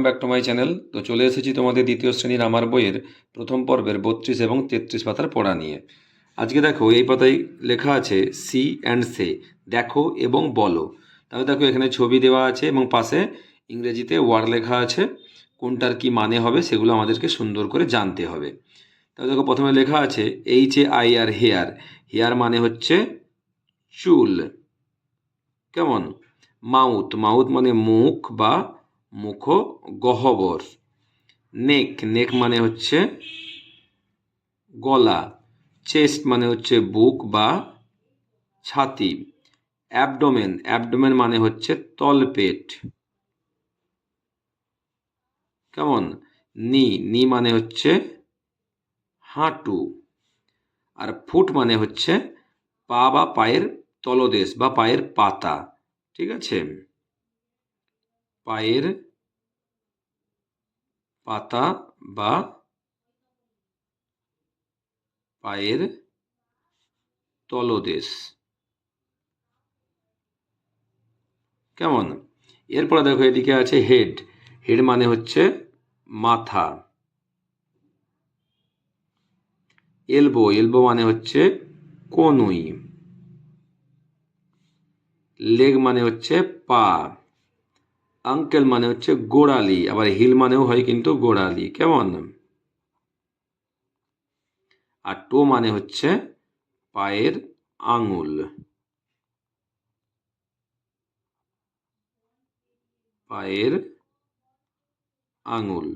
Welcome back to my channel. তো চলে এসেছি তোমাদের দ্বিতীয় শ্রেণীর আমার বইয়ের প্রথম পর্বের 32 এবং 33 পাতার পড়া নিয়ে। আজকে দেখো এই পাতায় লেখা আছে সি অ্যান্ড সে, দেখো এবং বলো। তাহলে দেখো এখানে ছবি দেওয়া আছে এবং পাশে ইংরেজিতে ওয়ার্ড লেখা আছে, কোনটার কি মানে হবে সেগুলো আমাদেরকে সুন্দর করে জানতে হবে। তাহলে দেখো প্রথমে লেখা আছে HAIR, হেয়ার। হেয়ার মানে হচ্ছে চুল, কেমন? মাউথ, মাউথ মানে মুখ বা মুখ গহ্বর। নেক, নেক মানে হচ্ছে গলা। চেস্ট মানে হচ্ছে বুক বা ছাতি। অ্যাবডোমেন, অ্যাবডোমেন মানে হচ্ছে তলপেট, কেমন? নি, নি মানে হচ্ছে হাঁটু। আর ফুট মানে হচ্ছে পা বা পায়ের তলদেশ বা পায়ের পাতা, ঠিক আছে? পায়ের পাতা বা পায়ের তলদেশ, কেমন? এরপরে দেখো এদিকে আছে হেড। হেড মানে হচ্ছে মাথা। এলবো, এলবো মানে হচ্ছে কনুই। লেগ মানে হচ্ছে পা। আঙ্কেল মানে হচ্ছে গোড়ালি, আবার হিল মানেও হয় কিন্তু গোড়ালি, কেমন? আর টো মানে হচ্ছে পায়ের আঙুল। পায়ের আঙুল,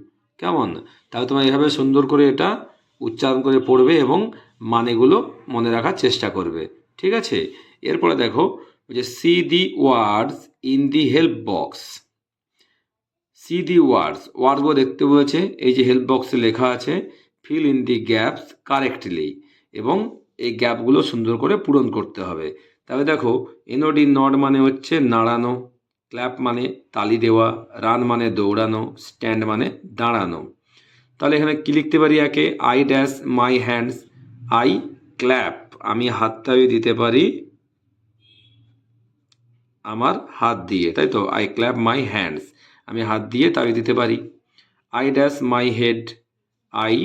কেমন? তাহলে তোমরা এইভাবে সুন্দর করে এটা উচ্চারণ করে পড়বে এবং মানেগুলো মনে রাখার চেষ্টা করবে, ঠিক আছে? এরপরে দেখো যে see the words in the help box. See the words, ওয়ার্ডসগুলো দেখতে বলেছে, এই যে হেল্প বক্সে লেখা আছে fill in the gaps correctly, এবং এই গ্যাপগুলো সুন্দর করে পূরণ করতে হবে। তাহলে দেখো এনওডি, নড মানে হচ্ছে নাড়ানো, ক্ল্যাপ মানে তালি দেওয়া, রান মানে দৌড়ানো, স্ট্যান্ড মানে দাঁড়ানো। তাহলে এখানে কি লিখতে পারি? একে I dash my hands, I clap, আমি হাততালি দিতে পারি আমার হাত দিয়ে, তাই তো? আই ক্ল্যাপ মাই হ্যান্ডস, আমি হাত দিয়ে তালি দিতে পারি। I dash my head, I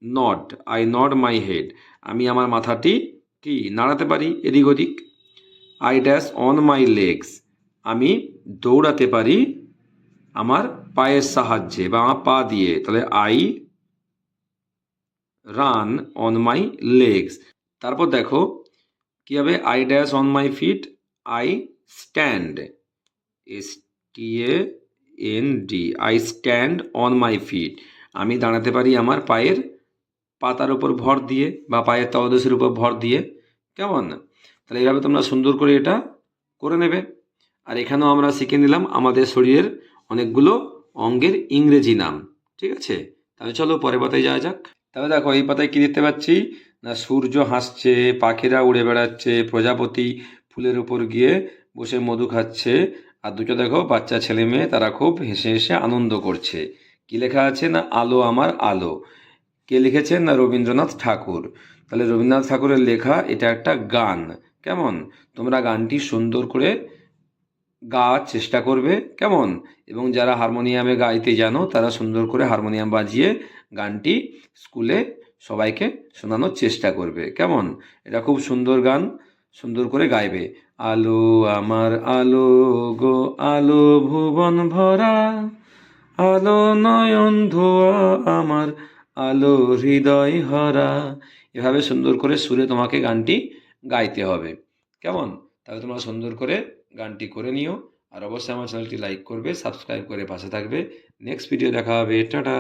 nod, I nod my head, আমি আমার মাথাটি কি নাড়াতে পারি এদিক ওদিক। I dash on my legs, আমি দৌড়াতে পারি আমার পায়ের সাহায্যে বা আমার পা দিয়ে, তাহলে I run on my legs. তারপর দেখো কি হবে? I dash on my feet, I stand, STAND, I stand on my feet, আমি দাঁড়াতে পারি আমার পায়ের পাতার উপর ভর দিয়ে বা পায়ের তলদেশের উপর ভর দিয়ে, কেমন? তাহলে এইভাবে তোমরা সুন্দর করে এটা করে নেবে। আর এখানেও আমরা শিখে নিলাম আমাদের শরীরের অনেকগুলো অঙ্গের ইংরেজি নাম, ঠিক আছে? তাহলে চলো পরের পাতায় যাওয়া যাক। তাহলে দেখো এই পাতায় কি দেখতে পাচ্ছি না, সূর্য হাসছে, পাখিরা উড়ে বেড়াচ্ছে, প্রজাপতি ফুলের উপর গিয়ে বসে মধু খাচ্ছে, আর দুটো দেখো বাচ্চা ছেলে মেয়ে, তারা খুব হেসে হেসে আনন্দ করছে। কি লেখা আছে না, আলো আমার আলো। কে লিখেছেন না, রবীন্দ্রনাথ ঠাকুর। তাহলে রবীন্দ্রনাথ ঠাকুরের লেখা এটা একটা গান, কেমন? তোমরা গানটি সুন্দর করে গাওয়ার চেষ্টা করবে, কেমন? এবং যারা হারমোনিয়ামে গাইতে জানো তারা সুন্দর করে হারমোনিয়াম বাজিয়ে গানটি স্কুলে সবাইকে শোনানোর চেষ্টা করবে, কেমন? এটা খুব সুন্দর গান, সুন্দর করে গাইবে। আলো আমার আলো গো, আলো ভুবন ভরা, আলো নয়ন ধোয়া আমার, আলো হৃদয় হরা। এভাবে সুন্দর করে সুরে তোমাকে গানটি গাইতে হবে, কেমন? তাহলে তোমরা সুন্দর করে গানটি করে নিও। আর অবশ্যই আমার চ্যানেলটি লাইক করবে, সাবস্ক্রাইব করে পাশে থাকবে। নেক্সট ভিডিও দেখা হবে, টাটা।